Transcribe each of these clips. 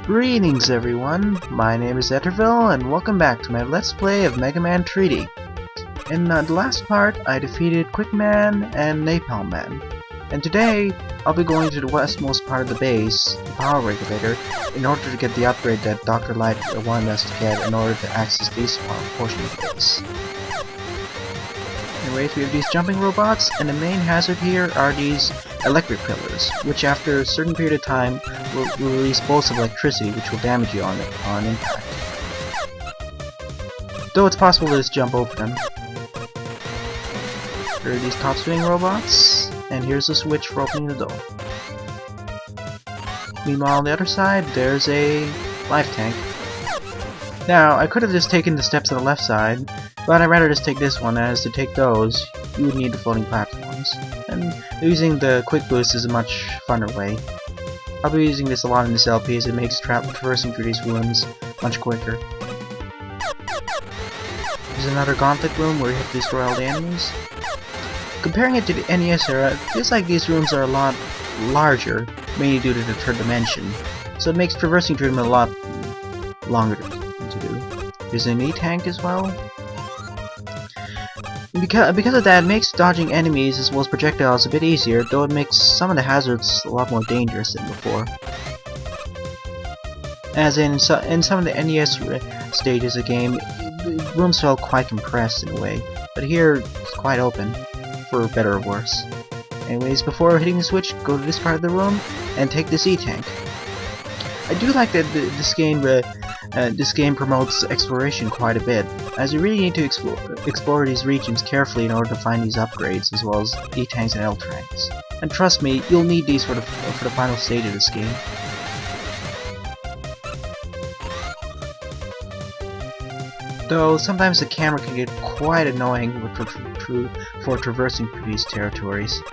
Greetings everyone, my name is Etterville and welcome back to my Let's Play of Mega Man Treaty. In the last part, I defeated Quick Man and Napalm Man. And today, I'll be going to the westmost part of the base, the power regulator, in order to get the upgrade that Dr. Light wanted us to get in order to access this portion of the base. Anyways, we have these jumping robots, and the main hazard here are these electric pillars, which after a certain period of time will release bolts of electricity which will damage you on impact. Though it's possible to just jump over them. Here are these top swing robots, and here's a switch for opening the door. Meanwhile on the other side, there's a life tank. Now, I could have just taken the steps on the left side, but I'd rather just take this one, as to take those, you would need the floating platforms. And using the quick boost is a much funner way. I'll be using this a lot in this LP as it makes traversing through these rooms much quicker. There's another gauntlet room where you have to destroy all the enemies. Comparing it to the NES era, it feels like these rooms are a lot larger, mainly due to the third dimension, so it makes traversing through them a lot longer to do. There's an E-tank as well. Because of that, it makes dodging enemies as well as projectiles a bit easier, though it makes some of the hazards a lot more dangerous than before. As in some of the NES stages of the game, the rooms felt quite compressed in a way, but here it's quite open, for better or worse. Anyways, before hitting the switch, go to this part of the room and take this E-tank. I do like that this game promotes exploration quite a bit, as you really need to explore these regions carefully in order to find these upgrades, as well as E-tanks and L-tanks. And trust me, you'll need these for the final stage of this game. Though sometimes the camera can get quite annoying for traversing through these territories,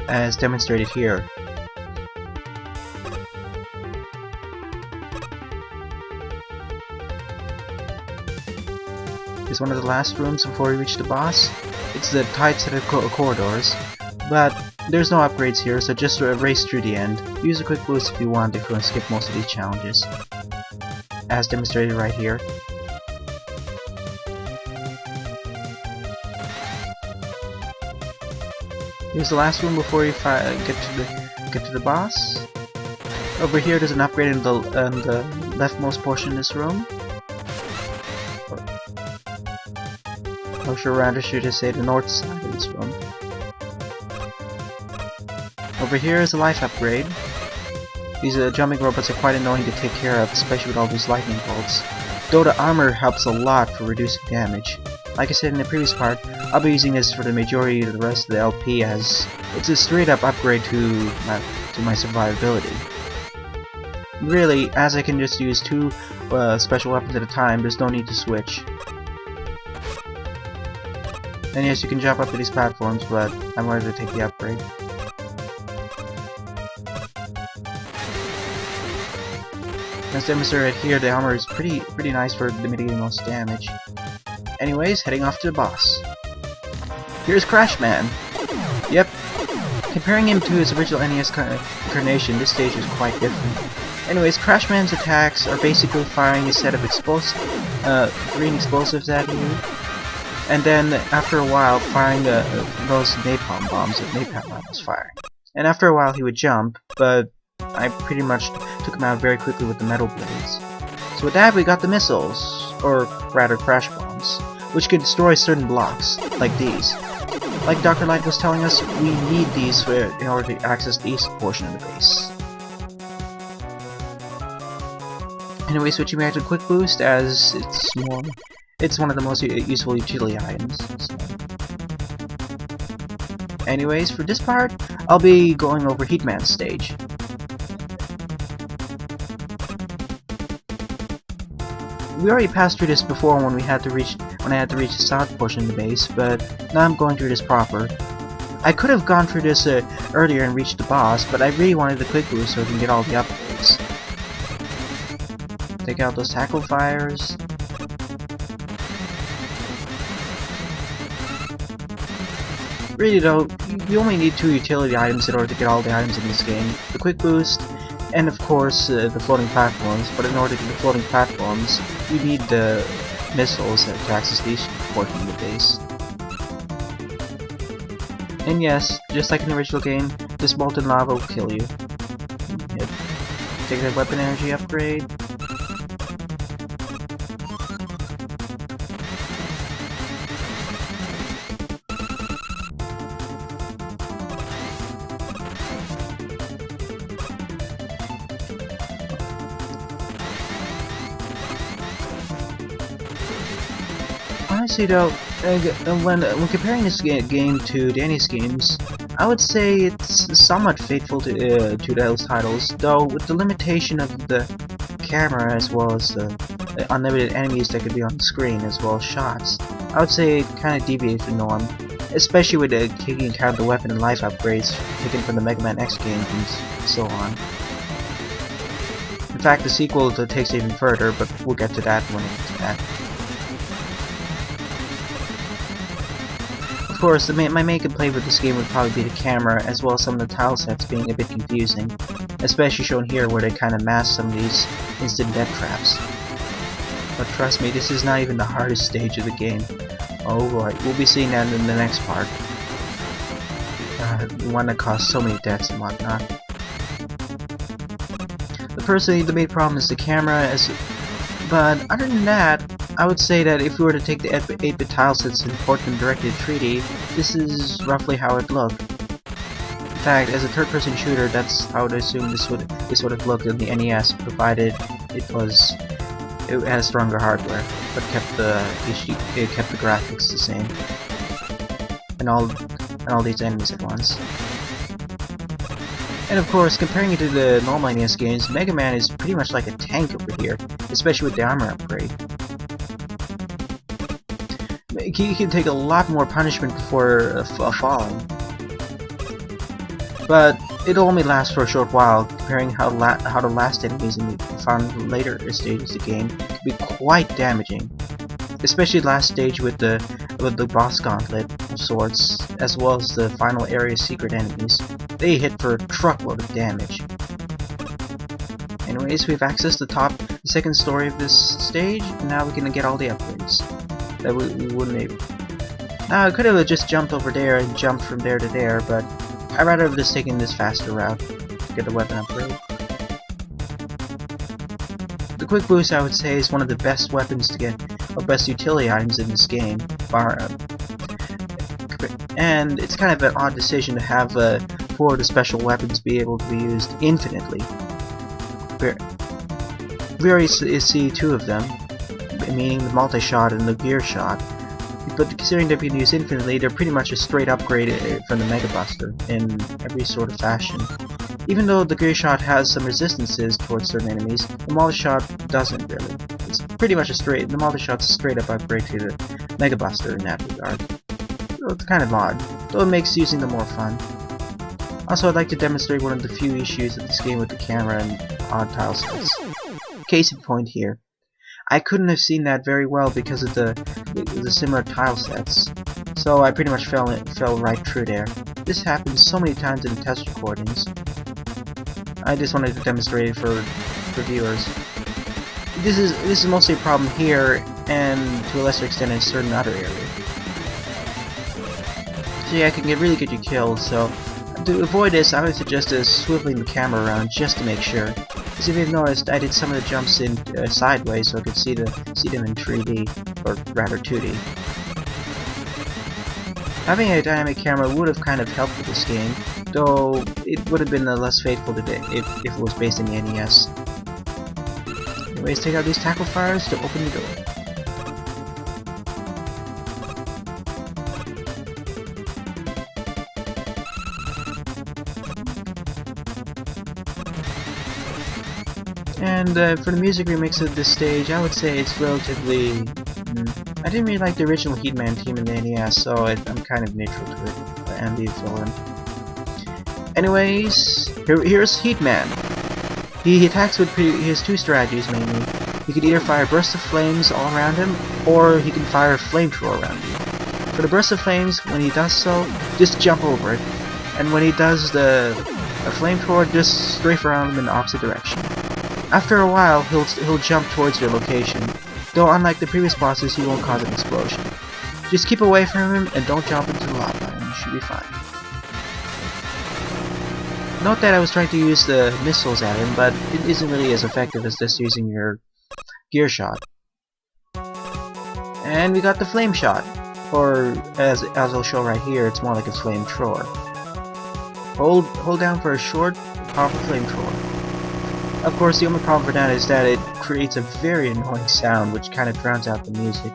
as demonstrated here. Is one of the last rooms before we reach the boss. It's the tight set of corridors, but there's no upgrades here, so just race through the end. Use a quick boost if you want to skip most of these challenges, as demonstrated right here. Here's the last room before you get to the boss. Over here, there's an upgrade in the leftmost portion of this room. I'm sure rather should just say the north side of this room. Over here is a life upgrade. These jumping robots are quite annoying to take care of, especially with all these lightning bolts. Though the armor helps a lot for reducing damage. Like I said in the previous part, I'll be using this for the majority of the rest of the LP, as it's a straight up upgrade to my survivability. Really, as I can just use two special weapons at a time, there's no need to switch. And yes, you can jump up to these platforms, but I wanted to take the upgrade. As demonstrated here, the armor is pretty nice for mitigating most damage. Anyways, heading off to the boss. Here's Crash Man. Yep. Comparing him to his original NES incarnation, this stage is quite different. Anyways, Crash Man's attacks are basically firing a set of green explosives at you, and then after a while firing those napalm bombs that Napalm was firing. And after a while he would jump, but I pretty much took him out very quickly with the metal blades. So with that we got the missiles, or rather crash bombs, which can destroy certain blocks, like these. Like Dr. Light was telling us, we need these in order to access the east portion of the base. Anyway, switching back to Quick Boost, as it's one of the most useful utility items. So. Anyways, for this part, I'll be going over Heatman's stage. We already passed through this before when I had to reach the south portion of the base, but now I'm going through this proper. I could have gone through this earlier and reached the boss, but I really wanted the quick boost so I can get all the upgrades. Take out those tackle fires. Really though, you only need two utility items in order to get all the items in this game. The quick boost and of course the floating platforms, but in order to get the floating platforms, you need the missiles to access these portion of the base. And yes, just like in the original game, this molten lava will kill you. Yep. Take that weapon energy upgrade. Honestly though, when comparing this game to Danny's games, I would say it's somewhat faithful to those titles, though with the limitation of the camera as well as the unlimited enemies that could be on the screen as well as shots. I would say it kind of deviates from the norm, especially with taking into account the weapon and life upgrades taken from the Mega Man X games and so on. In fact, the sequel takes it even further, but we'll get to that when we get to that. Of course, my main complaint with this game would probably be the camera, as well as some of the tile sets being a bit confusing, especially shown here where they kind of mask some of these instant death traps. But trust me, this is not even the hardest stage of the game. Oh boy, we'll be seeing that in the next part. The one that caused so many deaths and whatnot. But personally, the main problem is the camera, but other than that, I would say that if we were to take the 8-bit tile sets and port them directly to 3D, this is roughly how it looked. In fact, as a third-person shooter, that's how I would assume this would have looked in the NES, provided it had stronger hardware, but kept the graphics the same, and all these enemies at once. And of course, comparing it to the normal NES games, Mega Man is pretty much like a tank over here, especially with the armor upgrade. He can take a lot more punishment before falling, but it'll only last for a short while. Comparing how the last enemies found in later stages of the game can be quite damaging, especially the last stage with the boss gauntlet of sorts, as well as the final area secret enemies. They hit for a truckload of damage. Anyways, we've accessed the second story of this stage, and now we're gonna get all the upgrades that we wouldn't able. Now I could have just jumped over there and jumped from there to there, but I'd rather have just taken this faster route to get the weapon upgrade. The quick boost, I would say, is one of the best weapons to get, or best utility items in this game, and it's kind of an odd decision to have 4 of the special weapons be able to be used infinitely. We already see 2 of them, meaning the multi-shot and the gear shot, but considering they're being used infinitely, they're pretty much a straight upgrade from the Mega Buster in every sort of fashion. Even though the gear shot has some resistances towards certain enemies, the multi-shot doesn't really. It's pretty much the multi-shot's a straight up upgrade to the Mega Buster in that regard. So it's kind of odd, though it makes using them more fun. Also, I'd like to demonstrate one of the few issues of this game with the camera and odd tile sets. Case in point here. I couldn't have seen that very well because of the similar tile sets, so I pretty much fell right through there. This happens so many times in the test recordings. I just wanted to demonstrate it for viewers. This is mostly a problem here, and to a lesser extent in certain other areas. So yeah, I can really get you killed. So to avoid this, I would suggest swiveling the camera around just to make sure. As if you've noticed, I did some of the jumps in sideways so I could see them in 3D, or rather 2D. Having a dynamic camera would have kind of helped with this game, though it would have been less faithful today if it was based in the NES. Anyways, take out these tackle fires to open the door. And for the music remix of this stage, I would say it's relatively... I didn't really like the original Heatman theme in the NES, so I'm kind of neutral to it, and the villain. Anyways, here's Heatman. He attacks with he has 2 strategies mainly. He can either fire bursts of flames all around him, or he can fire a flamethrower around you. For the burst of flames, when he does so, just jump over it. And when he does the A flamethrower just strafe around him in the opposite direction. After a while, he'll jump towards your location, though unlike the previous bosses, he won't cause an explosion. Just keep away from him and don't jump into the lava, and you should be fine. Note that I was trying to use the missiles at him, but it isn't really as effective as just using your gear shot. And we got the flame shot, or as I'll show right here, it's more like a flamethrower. Hold down for a short, powerful flamethrower. Of course, the only problem for that is that it creates a very annoying sound, which kind of drowns out the music.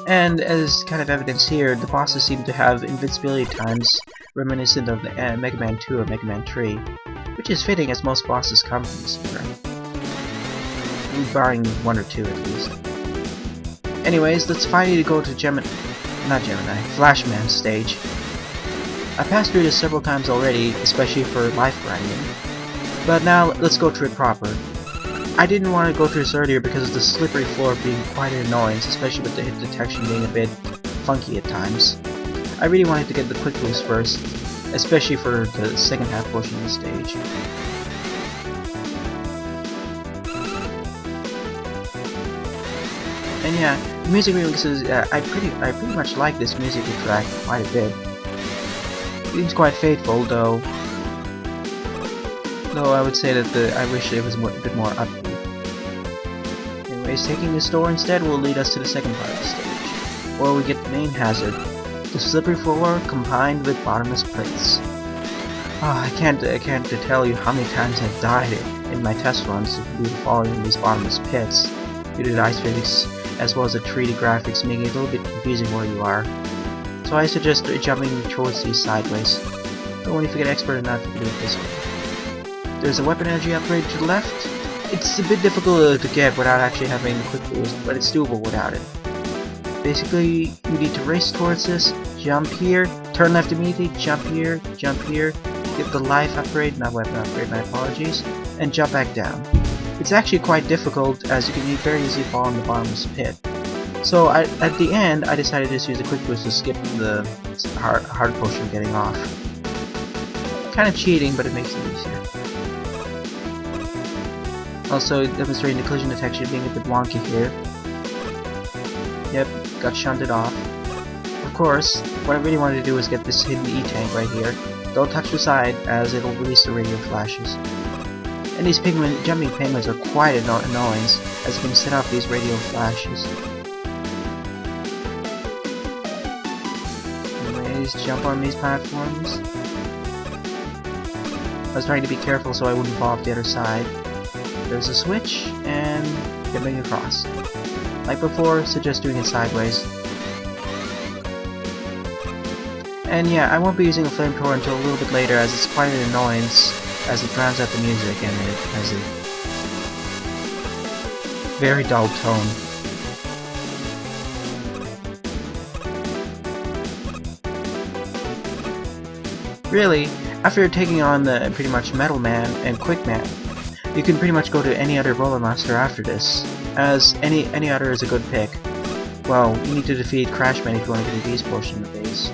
And as kind of evidence here, the bosses seem to have invincibility times reminiscent of the Mega Man 2 or Mega Man 3, which is fitting as most bosses come from this era. Barring one or two at least. Anyways, let's finally go to Flashman's stage. I passed through this several times already, especially for life grinding. But now, let's go through it proper. I didn't want to go through this earlier because of the slippery floor being quite an annoyance, especially with the hit detection being a bit funky at times. I really wanted to get the quick boost first, especially for the second half portion of the stage. And yeah, the music remixes, I pretty much like this music track quite a bit. It seems quite faithful, though I would say that I wish it was a bit more upbeat. Anyways, taking this door instead will lead us to the second part of the stage, where we get the main hazard, the slippery floor combined with bottomless pits. I can't tell you how many times I've died in my test runs due to falling in these bottomless pits, due to the ice physics as well as the 3D graphics making it a little bit confusing where you are. So I suggest jumping towards these sideways. But only if you get expert enough you can do it this way. There's a weapon energy upgrade to the left. It's a bit difficult to get without actually having the quick boost, but it's doable without it. Basically, you need to race towards this, jump here, turn left immediately, jump here, get the life upgrade, not weapon upgrade, my apologies, and jump back down. It's actually quite difficult, as you can very easily fall in the bottomless pit. So at the end, I decided to just use a quick boost to skip the hard portion of getting off. Kind of cheating, but it makes it easier. Also demonstrating the collision detection being a bit wonky here. Yep, got shunted off. Of course, what I really wanted to do was get this hidden E-tank right here. Don't touch the side, as it'll release the radio flashes. And these jumping penguins are quite an annoyance, as you can set off these radio flashes. Anyways, jump on these platforms. I was trying to be careful so I wouldn't fall off the other side. There's a switch, and getting across. Like before, suggest doing it sideways. And yeah, I won't be using a flamethrower until a little bit later, as it's quite an annoyance, as it drowns out the music and it has a very dull tone. Really, after taking on the pretty much Metal Man and Quick Man, you can pretty much go to any other Roller Master after this, as any other is a good pick. Well, you need to defeat Crash Man if you want to get a beast portion of the base.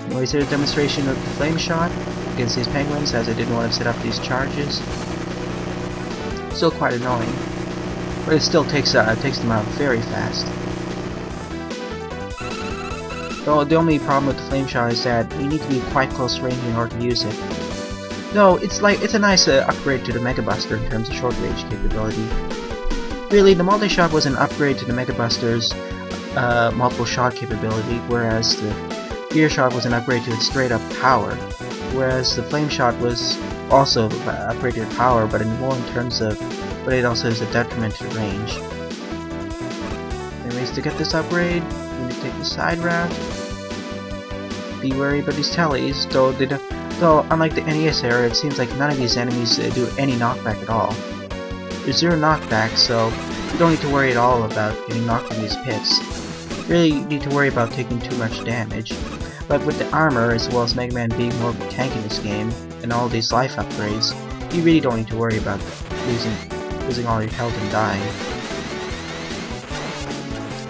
Anyways, here's a demonstration of the flame shot against these penguins, as I didn't want to set up these charges. Still quite annoying, but it still takes them out very fast. Though the only problem with the flame shot is that you need to be quite close range in order to use it. No, it's a nice upgrade to the Mega Buster in terms of short range capability. Really, the multi-shot was an upgrade to the Mega Buster's multiple shot capability, whereas the gear shot was an upgrade to its straight up power. Whereas the flame shot was also upgraded to power, but more in terms of, but it also is a detriment to range. Anyways, to get this upgrade, you need to take the side route. Be wary about these tellies, though unlike the NES era, it seems like none of these enemies do any knockback at all. There's zero knockback, so you don't need to worry at all about getting knocked in these pits. Really, you need to worry about taking too much damage. But with the armor, as well as Mega Man being more of a tank in this game, and all these life upgrades, you really don't need to worry about losing all your health and dying.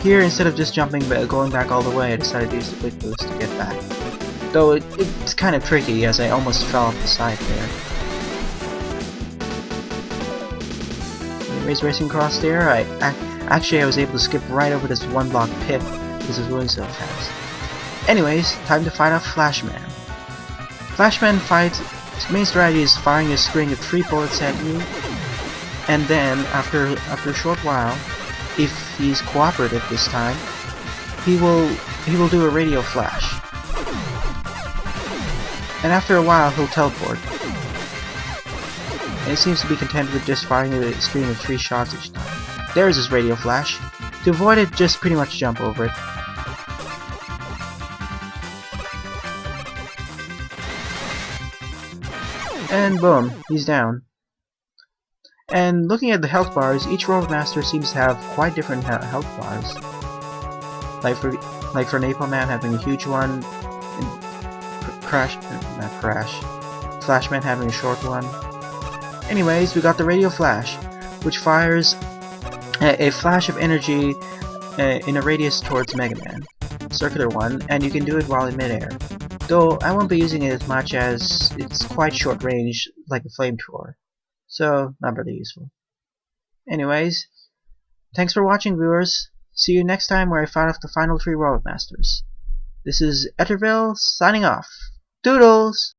Here, instead of just going back all the way, I decided to use the quick boost to get back. Though it's kind of tricky, as I almost fell off the side there. Anyways, racing across there, actually I was able to skip right over this one block pit because it was going so fast. Anyways, time to fight off Flashman. Flashman fights. His main strategy is firing a string of 3 bullets at you, and then after a short while, if he's cooperative this time, he will do a radio flash. And after a while, he'll teleport. And he seems to be content with just firing a string of 3 shots each time. There's his radio flash. To avoid it, just pretty much jump over it. And boom, he's down. And looking at the health bars, each Roadmaster seems to have quite different health bars. Like for Napalm Man having a huge one, Flashman having a short one. Anyways, we got the radio flash, which fires a flash of energy in a radius towards Mega Man, circular one, and you can do it while in midair. Though I won't be using it as much as it's quite short range, like a flamethrower, so not really useful. Anyways, thanks for watching, viewers. See you next time where I fight off the final 3 Roadmasters. This is Etterville signing off. Doodles!